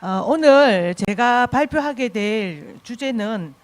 오늘 제가 발표하게 될 주제는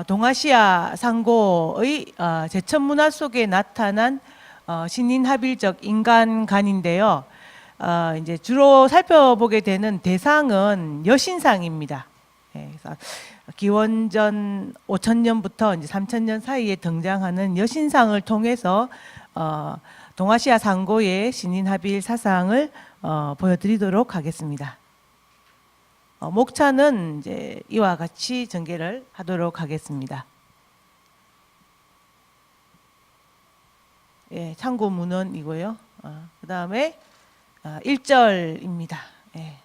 동아시아 상고의 제천 문화 속에 나타난 신인합일적 인간관인데요. 이제 주로 살펴보게 되는 대상은 여신상입니다. 그래서 기원전 5000년부터 이제 3000년 사이에 등장하는 여신상을 통해서 동아시아 상고의 신인합일 사상을 보여드리도록 하겠습니다. 목차는 이제 이와 같이 전개를 하도록 하겠습니다. 예, 참고문헌이고요. 그 다음에 1절입니다. 예.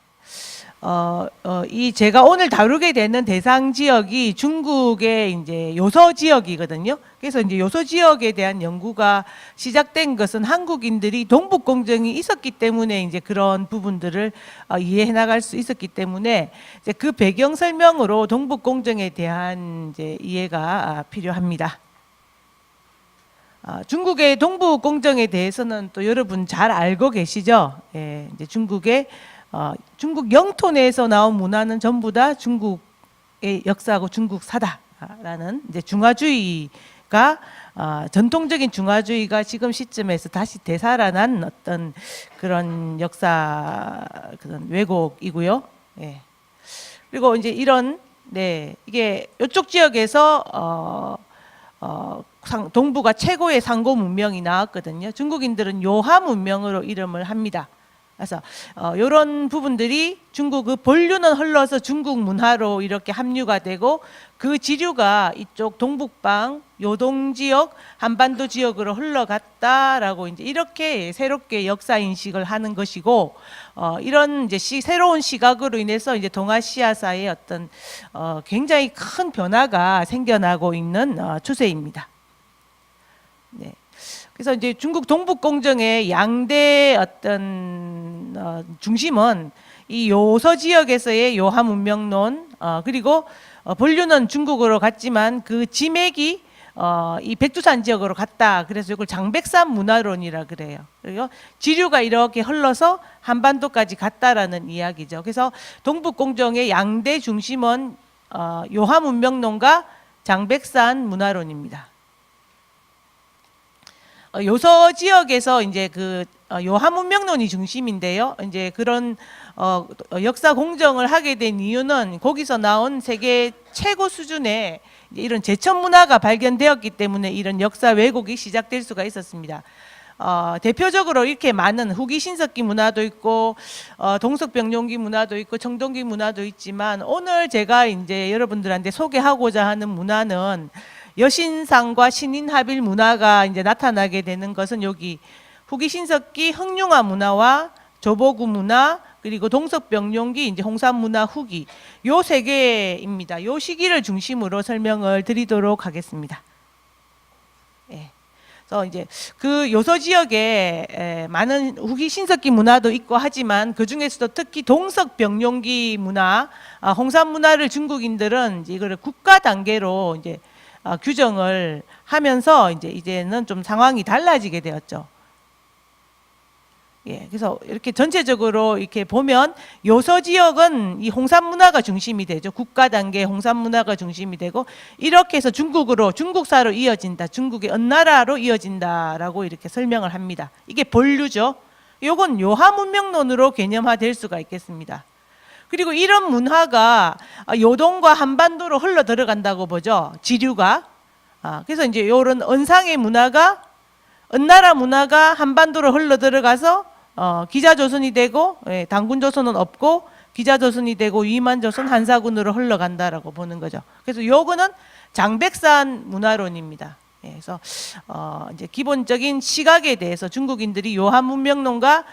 이 제가 오늘 다루게 되는 대상 지역이 중국의 이제 요서 지역이거든요. 그래서 이제 요서 지역에 대한 연구가 시작된 것은 한국인들이 동북 공정이 있었기 때문에 이제 그런 부분들을 이해해 나갈 수 있었기 때문에 이제 그 배경 설명으로 동북 공정에 대한 이제 이해가 필요합니다. 중국의 동북 공정에 대해서는 또 여러분 잘 알고 계시죠? 예, 이제 중국 영토 내에서 나온 문화는 전부 다 중국의 역사하고 중국사다라는 이제 중화주의가 전통적인 중화주의가 지금 시점에서 다시 되살아난 어떤 그런 역사 그런 왜곡이고요. 예. 그리고 이제 이런 이게 이쪽 지역에서 동부가 최고의 상고 문명이 나왔거든요. 중국인들은 요하 문명으로 이름을 합니다. 그래서 이런 부분들이 중국의 본류는 흘러서 중국 문화로 이렇게 합류가 되고 그 지류가 이쪽 동북방 요동 지역 한반도 지역으로 흘러갔다라고 이제 이렇게 새롭게 역사 인식을 하는 것이고 이런 이제 새로운 시각으로 인해서 이제 동아시아사의 어떤 굉장히 큰 변화가 생겨나고 있는 추세입니다. 네. 그래서 이제 중국 동북 공정의 양대 어떤 중심은 이 요서 지역에서의 요하 문명론 그리고 본류는 중국으로 갔지만 그 지맥이 이 백두산 지역으로 갔다. 그래서 이걸 장백산 문화론이라 그래요. 그리고 지류가 이렇게 흘러서 한반도까지 갔다라는 이야기죠. 그래서 동북 공정의 양대 중심은 요하 문명론과 장백산 문화론입니다. 요서 지역에서 이제 그 요하 문명론이 중심인데요. 이제 그런 역사 공정을 하게 된 이유는 거기서 나온 세계 최고 수준의 이런 제천 문화가 발견되었기 때문에 이런 역사 왜곡이 시작될 수가 있었습니다. 대표적으로 이렇게 많은 후기 신석기 문화도 있고 동석병용기 문화도 있고 청동기 문화도 있지만 오늘 제가 이제 여러분들한테 소개하고자 하는 문화는 여신상과 신인합일 문화가 이제 나타나게 되는 것은 여기 후기 신석기 흥룡화 문화와 조보구 문화 그리고 동석병용기 이제 홍산 문화 후기 요 세 개입니다. 요 시기를 중심으로 설명을 드리도록 하겠습니다. 예. 그래서 이제 그 요서 지역에 많은 후기 신석기 문화도 있고 하지만 그 중에서도 특히 동석병용기 문화, 홍산 문화를 중국인들은 이제 이거를 국가 단계로 이제 규정을 하면서 이제는 좀 상황이 달라지게 되었죠. 예, 그래서 이렇게 전체적으로 이렇게 보면 요서 지역은 이 홍산 문화가 중심이 되죠. 국가 단계 홍산 문화가 중심이 되고 이렇게 해서 중국사로 이어진다. 중국의 언나라로 이어진다라고 이렇게 설명을 합니다. 이게 본류죠. 요건 요하 문명론으로 개념화될 수가 있겠습니다. 그리고 이런 문화가 요동과 한반도로 흘러 들어간다고 보죠. 지류가. 그래서 이제 이런 언상의 문화가 언나라 문화가 한반도로 흘러 들어가서 기자조선이 되고 당군조선은 없고 기자조선이 되고 위만조선 한사군으로 흘러간다라고 보는 거죠. 그래서 요거는 장백산 문화론입니다. 그래서 이제 기본적인 시각에 대해서 중국인들이 요한 문명론과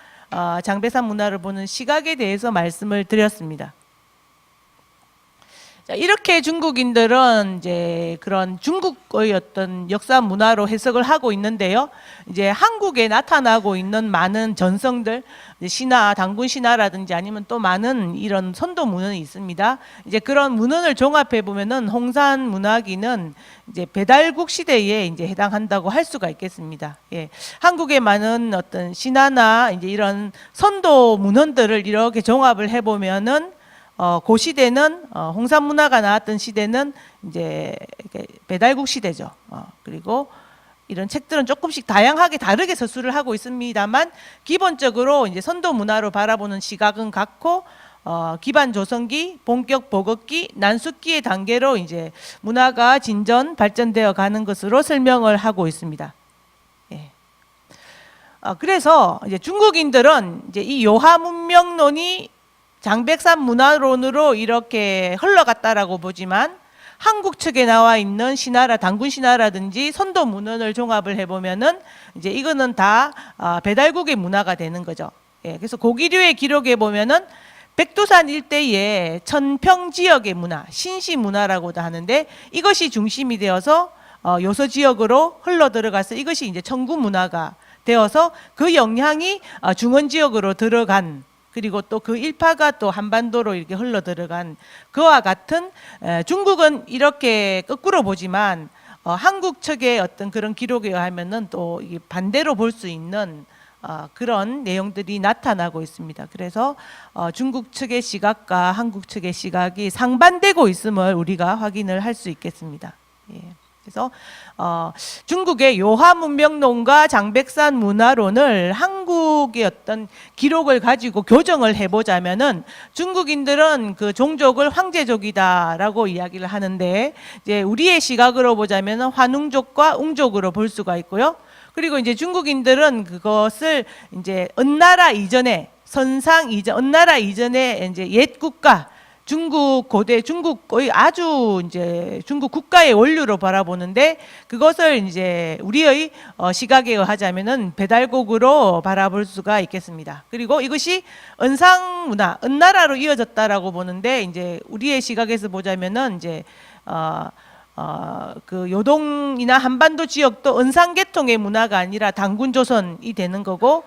장백산 문화를 보는 시각에 대해서 말씀을 드렸습니다. 자, 이렇게 중국인들은 이제 그런 중국의 어떤 역사 문화로 해석을 하고 있는데요. 이제 한국에 나타나고 있는 많은 전성들, 신화, 당군 신화라든지 아니면 또 많은 이런 선도 문헌이 있습니다. 이제 그런 문헌을 종합해 보면은 홍산 문화기는 이제 배달국 시대에 이제 해당한다고 할 수가 있겠습니다. 예. 한국의 많은 어떤 신화나 이제 이런 선도 문헌들을 이렇게 종합을 해 보면은 그 시대는 홍산 문화가 나왔던 시대는 이제 배달국 시대죠. 그리고 이런 책들은 조금씩 다양하게 다르게 서술을 하고 있습니다만 기본적으로 이제 선도 문화로 바라보는 시각은 같고 기반 조성기, 본격 보급기, 난숙기의 단계로 이제 문화가 진전 발전되어 가는 것으로 설명을 하고 있습니다. 예. 그래서 이제 중국인들은 이제 이 요하 문명론이 장백산 문화론으로 이렇게 흘러갔다라고 보지만 한국 측에 나와 있는 신화라 단군 신화라든지 선도 문헌을 종합을 해보면은 이제 이거는 다 배달국의 문화가 되는 거죠. 예, 그래서 고기류의 기록에 보면은 백두산 일대의 천평 지역의 문화, 신시 문화라고도 하는데 이것이 중심이 되어서 요서 지역으로 흘러 들어가서 이것이 이제 청구 문화가 되어서 그 영향이 중원 지역으로 들어간 그리고 또 그 일파가 또 한반도로 이렇게 흘러 들어간 그와 같은 중국은 이렇게 거꾸로 보지만 한국 측의 어떤 그런 기록에 의하면은 또 반대로 볼 수 있는 그런 내용들이 나타나고 있습니다. 그래서 중국 측의 시각과 한국 측의 시각이 상반되고 있음을 우리가 확인을 할 수 있겠습니다. 예. 그래서 중국의 요하 문명론과 장백산 문화론을 한국의 어떤 기록을 가지고 교정을 해보자면은 중국인들은 그 종족을 황제족이다라고 이야기를 하는데 이제 우리의 시각으로 보자면은 환웅족과 웅족으로 볼 수가 있고요. 그리고 이제 중국인들은 그것을 이제 은나라 이전에 선상 이전, 은나라 이전에 이제 옛 국가 중국 고대 중국 거의 아주 이제 중국 국가의 원류로 바라보는데 그것을 이제 우리의 시각에 의하자면은 배달국으로 바라볼 수가 있겠습니다. 그리고 이것이 은상 문화, 은나라로 이어졌다라고 보는데 이제 우리의 시각에서 보자면은 이제 그 요동이나 한반도 지역도 은상계통의 문화가 아니라 단군조선이 되는 거고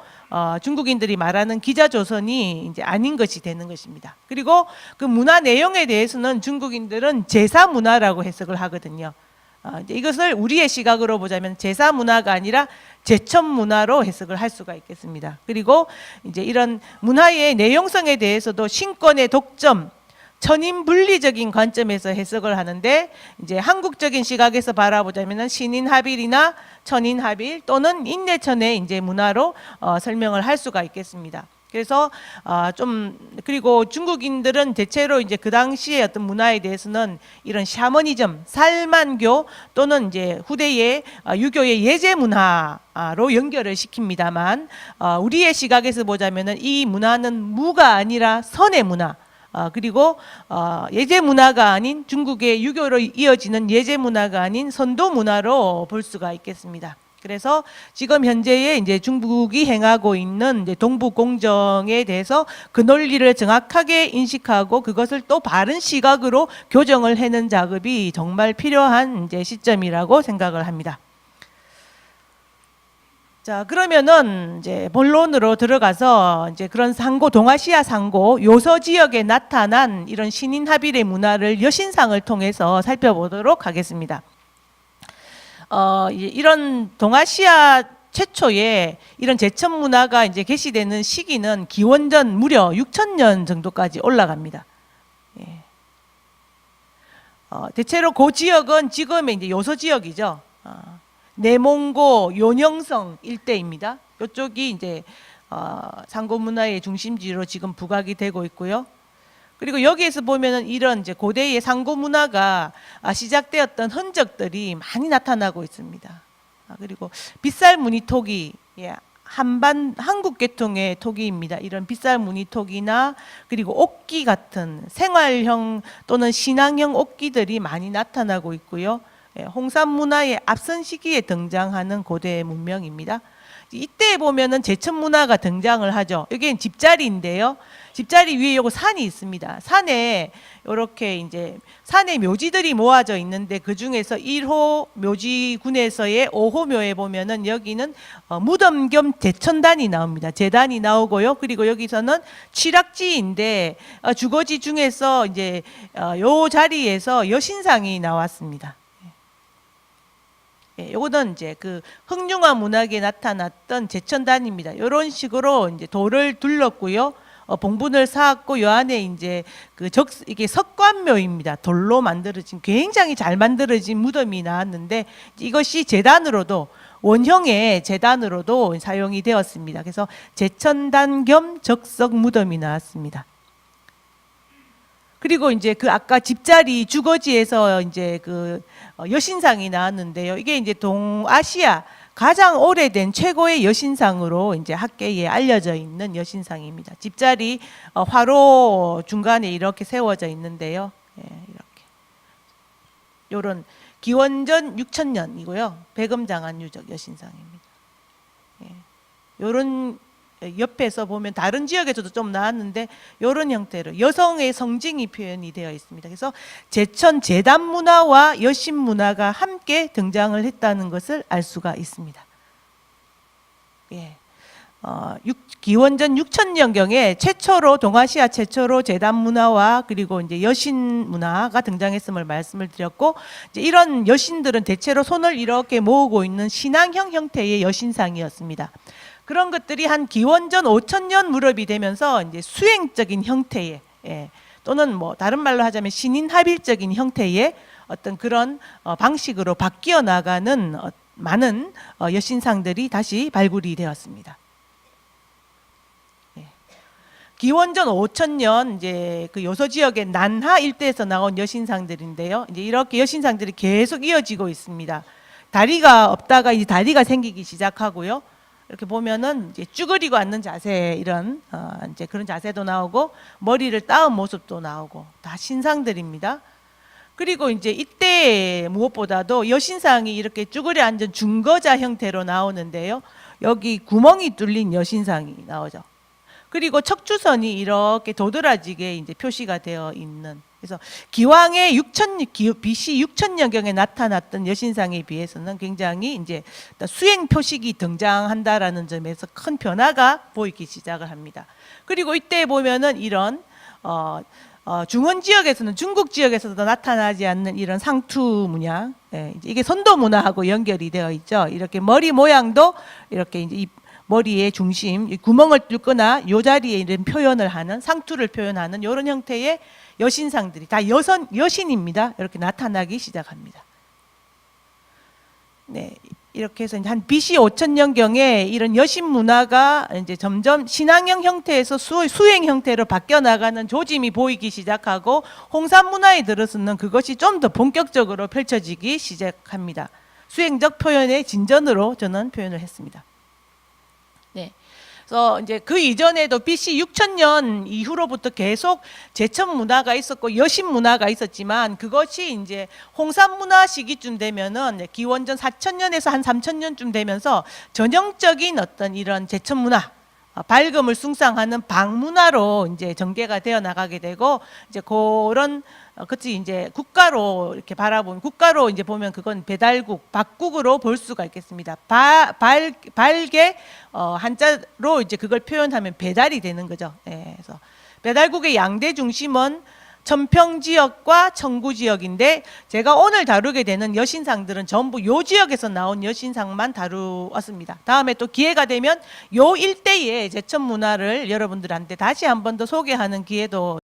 중국인들이 말하는 기자조선이 이제 아닌 것이 되는 것입니다. 그리고 그 문화 내용에 대해서는 중국인들은 제사 문화라고 해석을 하거든요. 이제 이것을 우리의 시각으로 보자면 제사 문화가 아니라 제천 문화로 해석을 할 수가 있겠습니다. 그리고 이제 이런 문화의 내용성에 대해서도 신권의 독점, 천인 분리적인 관점에서 해석을 하는데 이제 한국적인 시각에서 바라보자면은 신인합일이나 천인합일 또는 인내천의 이제 문화로 설명을 할 수가 있겠습니다. 그래서 그리고 중국인들은 대체로 이제 그 당시의 어떤 문화에 대해서는 이런 샤머니즘, 살만교 또는 이제 후대의 유교의 예제 문화로 연결을 시킵니다만 우리의 시각에서 보자면은 이 문화는 무가 아니라 선의 문화. 그리고 예제 문화가 아닌 중국의 유교로 이어지는 예제 문화가 아닌 선도 문화로 볼 수가 있겠습니다. 그래서 지금 현재의 이제 중국이 행하고 있는 이제 동북 공정에 대해서 그 논리를 정확하게 인식하고 그것을 또 바른 시각으로 교정을 해내는 작업이 정말 필요한 이제 시점이라고 생각을 합니다. 자, 그러면은 이제 본론으로 들어가서 이제 그런 상고, 동아시아 상고, 요서 지역에 나타난 이런 신인합일의 문화를 여신상을 통해서 살펴보도록 하겠습니다. 이런 동아시아 최초의 이런 제천 문화가 이제 개시되는 시기는 기원전 무려 6,000년 정도까지 올라갑니다. 예. 대체로 그 지역은 지금의 이제 요서 지역이죠. 내몽고 요녕성 일대입니다. 이쪽이 이제 상고 문화의 중심지로 지금 부각이 되고 있고요. 그리고 여기에서 보면은 이런 이제 고대의 상고 문화가 시작되었던 흔적들이 많이 나타나고 있습니다. 그리고 빗살 무늬 토기, 예, 한국 계통의 토기입니다. 이런 빗살 무늬 토기나 그리고 옥기 같은 생활형 또는 신앙형 옥기들이 많이 나타나고 있고요. 홍산 문화의 앞선 시기에 등장하는 고대 문명입니다. 이때 보면은 제천 문화가 등장을 하죠. 여기는 집자리인데요. 집자리 위에 요거 산이 있습니다. 산에 이렇게 이제 산에 묘지들이 모아져 있는데 그 중에서 1호 묘지군에서의 5호 묘에 보면은 여기는 무덤 겸 제천단이 나옵니다. 제단이 나오고요. 그리고 여기서는 취락지인데 주거지 중에서 이제 요 자리에서 여신상이 나왔습니다. 요거는 이제 그 흑융화 문학에 나타났던 제천단입니다. 이런 식으로 이제 돌을 둘렀고요. 봉분을 쌓았고 요 안에 이제 이게 석관묘입니다. 돌로 만들어진 굉장히 잘 만들어진 무덤이 나왔는데 이것이 제단으로도 원형의 제단으로도 사용이 되었습니다. 그래서 제천단 겸 적석 무덤이 나왔습니다. 그리고 이제 아까 집자리 주거지에서 이제 여신상이 나왔는데요. 이게 이제 동아시아 가장 오래된 최고의 여신상으로 이제 학계에 알려져 있는 여신상입니다. 집자리 화로 중간에 이렇게 세워져 있는데요. 예, 이렇게 요런 기원전 6천년이고요. 백음장안 유적 여신상입니다. 예, 요런 옆에서 보면 다른 지역에서도 좀 나왔는데 이런 형태로 여성의 성징이 표현이 되어 있습니다. 그래서 제천 제단 문화와 여신 문화가 함께 등장을 했다는 것을 알 수가 있습니다. 예. 기원전 6천년경에 최초로 동아시아 최초로 제단 문화와 그리고 이제 여신 문화가 등장했음을 말씀을 드렸고, 이제 이런 여신들은 대체로 손을 이렇게 모으고 있는 신앙형 형태의 여신상이었습니다. 그런 것들이 한 기원전 5천년 무렵이 되면서 이제 수행적인 형태의, 예, 또는 뭐 다른 말로 하자면 신인합일적인 형태의 어떤 그런 방식으로 바뀌어 나가는 많은 여신상들이 다시 발굴이 되었습니다. 예. 기원전 5천년 이제 요소 지역의 난하 일대에서 나온 여신상들인데요. 이제 이렇게 여신상들이 계속 이어지고 있습니다. 다리가 없다가 이제 다리가 생기기 시작하고요. 이렇게 보면은 이제 쭈그리고 앉는 자세, 이런 이제 그런 자세도 나오고 머리를 따은 모습도 나오고 다 신상들입니다. 그리고 이제 이때 무엇보다도 여신상이 이렇게 쭈그려 앉은 중거자 형태로 나오는데요. 여기 구멍이 뚫린 여신상이 나오죠. 그리고 척추선이 이렇게 도드라지게 이제 표시가 되어 있는. 그래서 기왕의 BC 6천년경에 나타났던 여신상에 비해서는 굉장히 이제 수행 표식이 등장한다라는 점에서 큰 변화가 보이기 시작을 합니다. 그리고 이때 보면은 이런 중원 지역에서는, 중국 지역에서도 나타나지 않는 이런 상투 문양, 예, 이게 선도 문화하고 연결이 되어 있죠. 이렇게 머리 모양도 이렇게 이제 이 머리의 중심, 이 구멍을 뚫거나 요 자리에 이런 표현을 하는, 상투를 표현하는 이런 형태의 여신상들이 다 여신입니다. 이렇게 나타나기 시작합니다. 네, 이렇게 해서 한 BC 5천년경에 이런 여신 문화가 이제 점점 신앙형 형태에서 수행 형태로 바뀌어 나가는 조짐이 보이기 시작하고, 홍산 문화에 들어서는 그것이 좀 더 본격적으로 펼쳐지기 시작합니다. 수행적 표현의 진전으로 저는 표현을 했습니다. 네. 그래서 이제 그 이전에도 BC 6천년 이후로부터 계속 제천 문화가 있었고 여신 문화가 있었지만, 그것이 이제 홍산 문화 시기쯤 되면은 기원전 4천년에서 한 3천년쯤 되면서 전형적인 어떤 이런 제천 문화, 밝음을 숭상하는 방문화로 이제 전개가 되어 나가게 되고, 이제 그런 그치 이제 국가로 이렇게 바라보면, 국가로 이제 보면 그건 배달국, 박국으로 볼 수가 있겠습니다. 발개 한자로 이제 그걸 표현하면 배달이 되는 거죠. 예, 그래서 배달국의 양대 중심은 천평 지역과 청구 지역인데, 제가 오늘 다루게 되는 여신상들은 전부 요 지역에서 나온 여신상만 다루었습니다. 다음에 또 기회가 되면 요 일대의 제천 문화를 여러분들한테 다시 한 번 더 소개하는 기회도